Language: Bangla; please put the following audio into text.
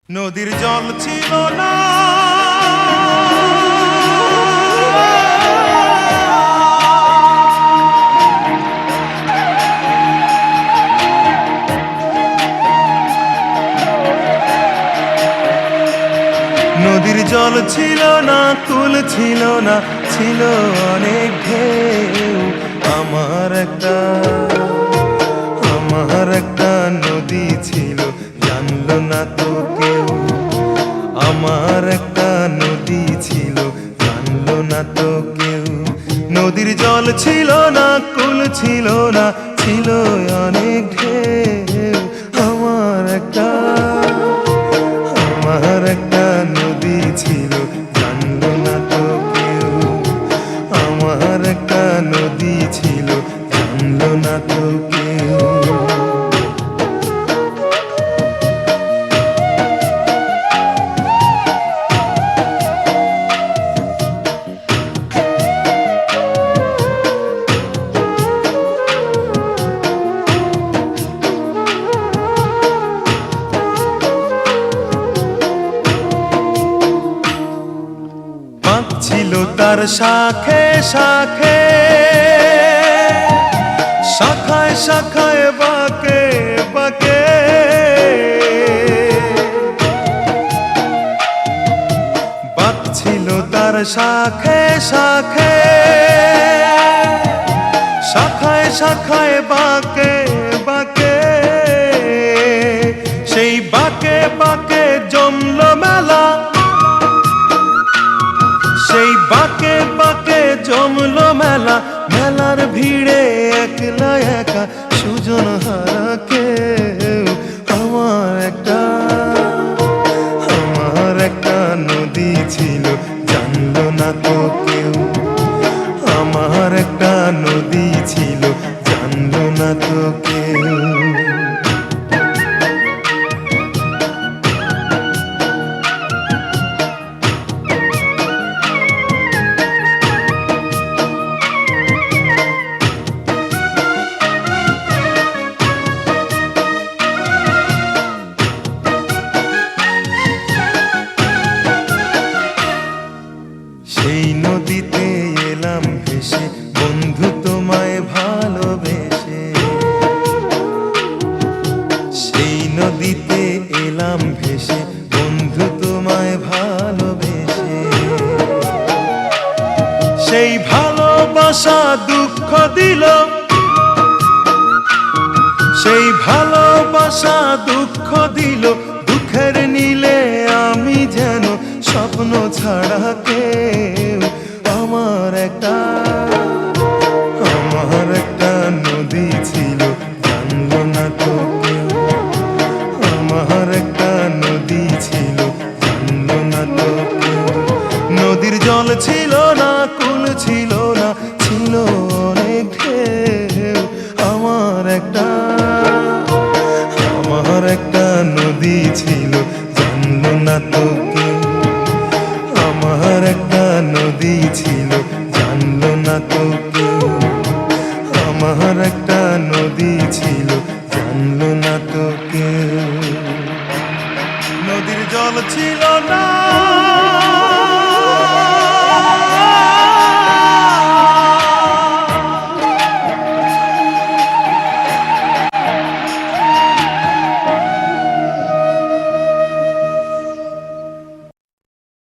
নদীর জল ছিল না, নদীর জল ছিল না, কুল ছিল না, ছিল অনেক ঢেউ। আমার একটা নদী ছিল, জানলো না তো কেউ। আমার একটা নদী ছিল, জানলো না তো কেউ। নদীর জল ছিল না, কুল ছিল না, ছিল অনেক ঢেউ। আমার একটা নদী ছিল, জানলো না তো কেউ। আমার একটা নদী ছিল, জানলো না তো কেউ। ছিল তার শাখে শাখে, শাখায় শাখায় বাঁকে বাঁকে। বাঁক ছিল তার শাখে শাখে, শাখায় শাখায় বাঁকে বাঁকে। সেই বাঁকে বাঁকে জমলো মেলা, সেই বাঁকে বাঁকে জমলো মেলা। মেলার ভিড়ে একলা একা সুজন হারা কেউ। আমার একটা নদী ছিল, জানলো না তো কেউ। আমার একটা নদী ছিল, জানলো না তো কেউ। সেই নদীতে এলাম ভেসে, বন্ধু তোমায় ভালোবেসে। সেই নদীতে এলাম ভেসে, বন্ধু তোমায় ভালোবেসে। সেই ভালোবাসা দুঃখ দিল, সেই ভালোবাসা দুঃখ দিল। দুঃখের নীলে আমি যেন স্বপ্ন ছাড়া কেউ। আমার একটা নদী ছিল, জানলো না তো কেউ। আমার একটা নদী ছিল, জানলো না তো কেউ। নদীর জল ছিল না, কুল ছিল না, ছিল অনেক ঢেউ। আমার একটা নদী ছিল, জানলো না তো কেউ। আমার একটা নদী ছিল, জানলো না তো কেউ। আমার একটা নদী ছিল, জানলো না তো কেউ। নদীর জল ছিল না।